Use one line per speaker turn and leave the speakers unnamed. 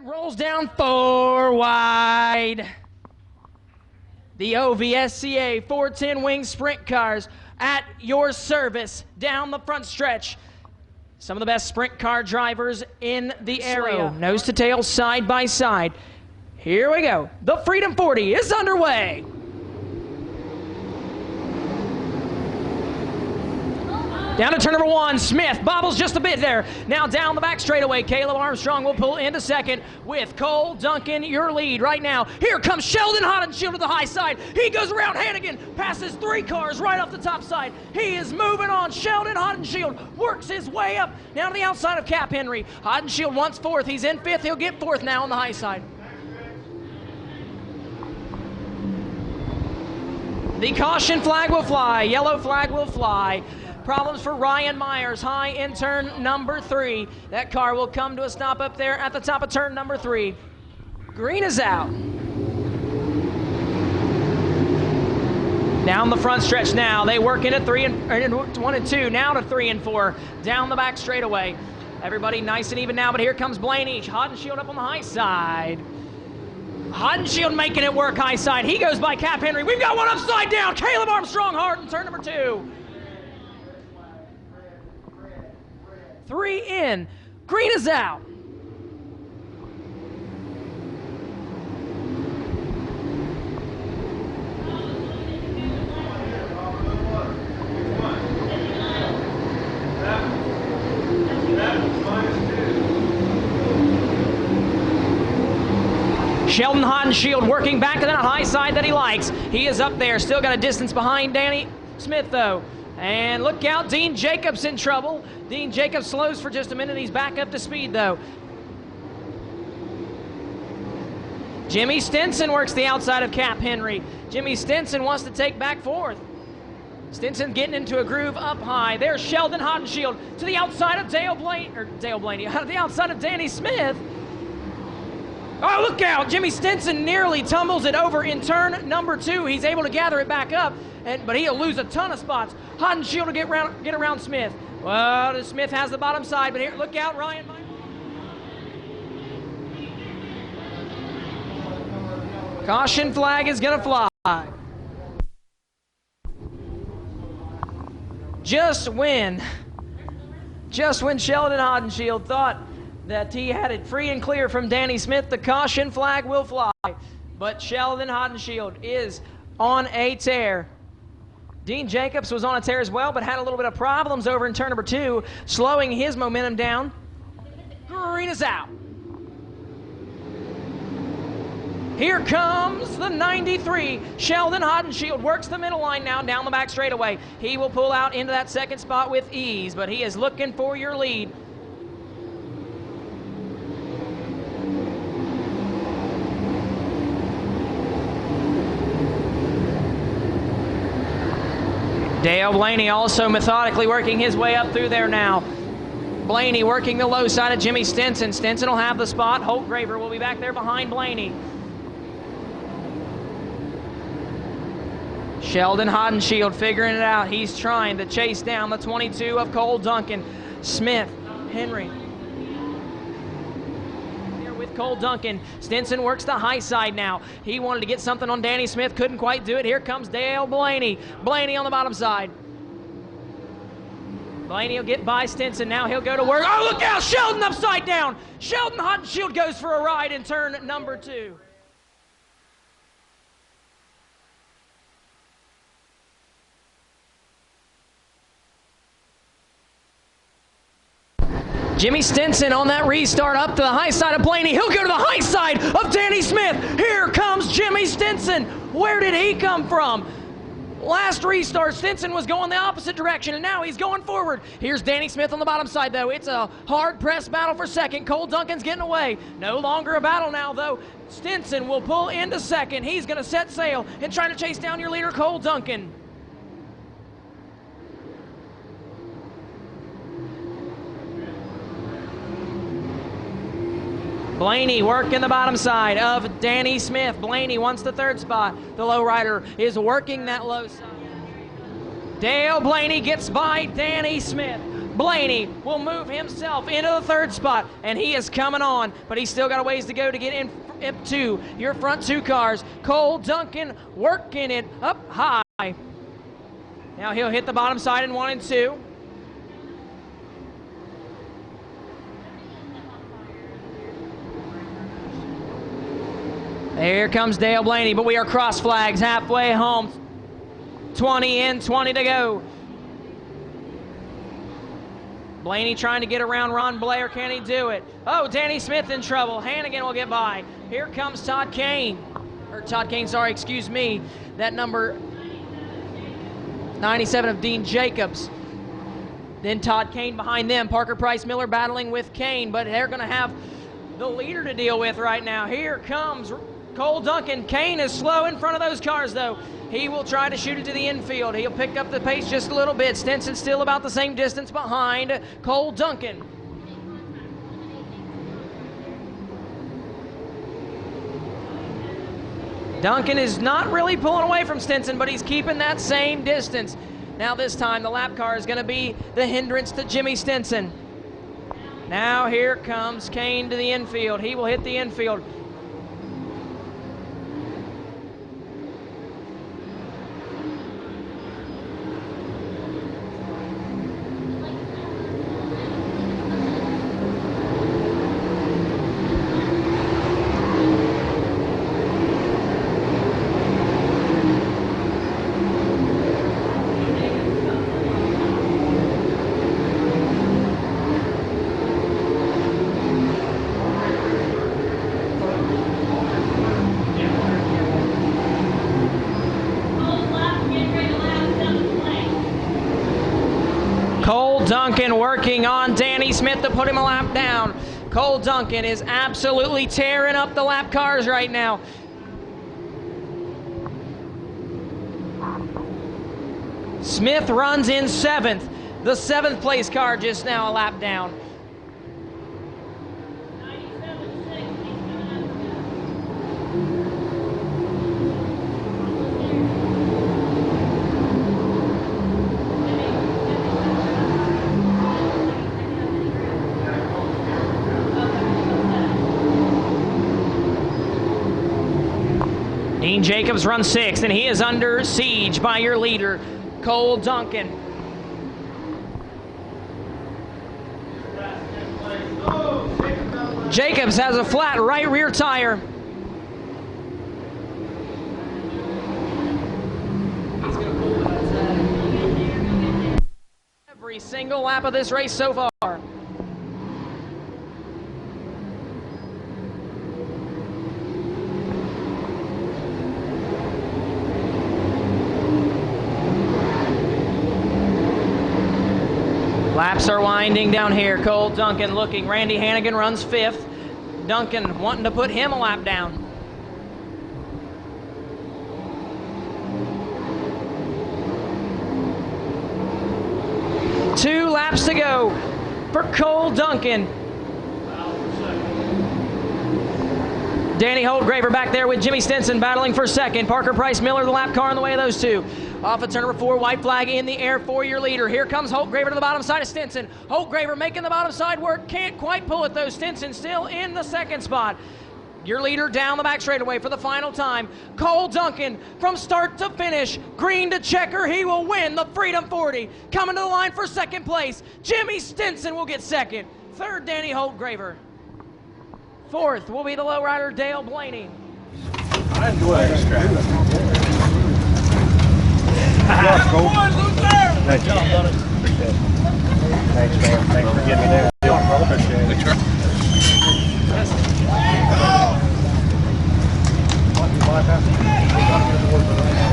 Rolls down 4 wide. The OVSCA 410 wing sprint cars at your service down the front stretch. Some of the best sprint car drivers in the area. Nose to tail, side by side. Here we go. The Freedom 40 is underway. Down to turn number 1, Smith bobbles just a bit there. Now down the back straightaway, Caleb Armstrong will pull into second with Cole Duncan, your lead right now. Here comes Sheldon Hodenshield to the high side. He goes around Hannigan, passes 3 cars right off the top side. He is moving on. Sheldon Hodenshield works his way up now to the outside of Cap Henry. Hodenshield wants 4th. He's in 5th. He'll get 4th now on the high side. The caution flag will fly. Yellow flag will fly. Problems for Ryan Myers, high in turn number 3. That car will come to a stop up there at the top of turn number 3. Green is out. Down the front stretch now. They work into 1 and 2, now to 3 and 4. Down the back straightaway. Everybody nice and even now, but here comes Blaney. Hodenshield up on the high side. Hodenshield making it work high side. He goes by Cap Henry. We've got one upside down. Caleb Armstrong hard in turn number 2. 3 in. Green is out. Sheldon Hodenshield working back to that high side that he likes. He is up there. Still got a distance behind Danny Smith, though. And look out, Dean Jacobs in trouble. Dean Jacobs slows for just a minute. He's back up to speed, though. Jimmy Stinson works the outside of Cap Henry. Jimmy Stinson wants to take back 4th. Stinson getting into a groove up high. There's Sheldon Hodenshield to the outside of Dale Blaney, out of the outside of Danny Smith. Oh, look out! Jimmy Stinson nearly tumbles it over in turn number 2. He's able to gather it back up, but he'll lose a ton of spots. Hodenshield will get around Smith. Well, Smith has the bottom side, but here, look out, Ryan. Caution flag is going to fly. Just when Sheldon Hodenshield thought that he had it free and clear from Danny Smith, the caution flag will fly. But Sheldon Hodenshield is on a tear. Dean Jacobs was on a tear as well, but had a little bit of problems over in turn number 2, slowing his momentum down. Green is out. Here comes the 93. Sheldon Hodenshield works the middle line now down the back straightaway. He will pull out into that second spot with ease, but he is looking for your lead. Dale Blaney also methodically working his way up through there now. Blaney working the low side of Jimmy Stinson. Stinson will have the spot. Holtgraver will be back there behind Blaney. Sheldon Hodenshield figuring it out. He's trying to chase down the 22 of Cole Duncan. Smith, Henry. With Cole Duncan. Stinson works the high side now. He wanted to get something on Danny Smith, couldn't quite do it. Here comes Dale Blaney. Blaney on the bottom side. Blaney will get by Stinson. Now he'll go to work. Oh, look out! Sheldon upside down. Sheldon Hodenshield goes for a ride in turn number 2. Jimmy Stinson on that restart up to the high side of Blaney. He'll go to the high side of Danny Smith. Here comes Jimmy Stinson. Where did he come from? Last restart, Stinson was going the opposite direction, and now he's going forward. Here's Danny Smith on the bottom side, though. It's a hard-pressed battle for second. Cole Duncan's getting away. No longer a battle now, though. Stinson will pull into second. He's going to set sail and try to chase down your leader, Cole Duncan. Blaney working the bottom side of Danny Smith. Blaney wants the 3rd spot. The lowrider is working that low side. Dale Blaney gets by Danny Smith. Blaney will move himself into the third spot, and he is coming on, but he's still got a ways to go to get in to your front two cars. Cole Duncan working it up high. Now he'll hit the bottom side in 1 and 2. Here comes Dale Blaney, but we are cross flags halfway home. 20 in, 20 to go. Blaney trying to get around Ron Blair. Can he do it? Oh, Danny Smith in trouble. Hannigan will get by. Here comes Todd Kane. Or Todd Kane, sorry, excuse me. That number 97 of Dean Jacobs. Then Todd Kane behind them. Parker Price Miller battling with Kane, but they're going to have the leader to deal with right now. Here comes Cole Duncan. Kane is slow in front of those cars, though. He will try to shoot it to the infield. He'll pick up the pace just a little bit. Stinson still about the same distance behind Cole Duncan. Duncan is not really pulling away from Stinson, but he's keeping that same distance. Now this time the lap car is going to be the hindrance to Jimmy Stinson. Now here comes Kane to the infield. He will hit the infield. Duncan working on Danny Smith to put him a lap down. Cole Duncan is absolutely tearing up the lap cars right now. Smith runs in 7th. The 7th place car just now a lap down. Dean Jacobs runs 6th, and he is under siege by your leader, Cole Duncan. Jacobs has a flat right rear tire. Every single lap of this race so far. Laps are winding down here. Cole Duncan looking. Randy Hannigan runs 5th. Duncan wanting to put him a lap down. Two laps to go for Cole Duncan. Danny Holdgraver back there with Jimmy Stinson battling for 2nd. Parker Price Miller, the lap car in the way of those two. Off of turn number 4, white flag in the air for your leader. Here comes Holdgraver to the bottom side of Stinson. Holdgraver making the bottom side work. Can't quite pull it though. Stinson still in the 2nd spot. Your leader down the back straightaway for the final time. Cole Duncan from start to finish. Green to checker. He will win the Freedom 40. Coming to the line for 2nd place. Jimmy Stinson will get 2nd. 3rd, Danny Holdgraver. 4th will be the lowrider Dale Blaney.
I enjoy this track.
Thanks, Cole. Thanks, man. Thanks for getting me there. Appreciate it.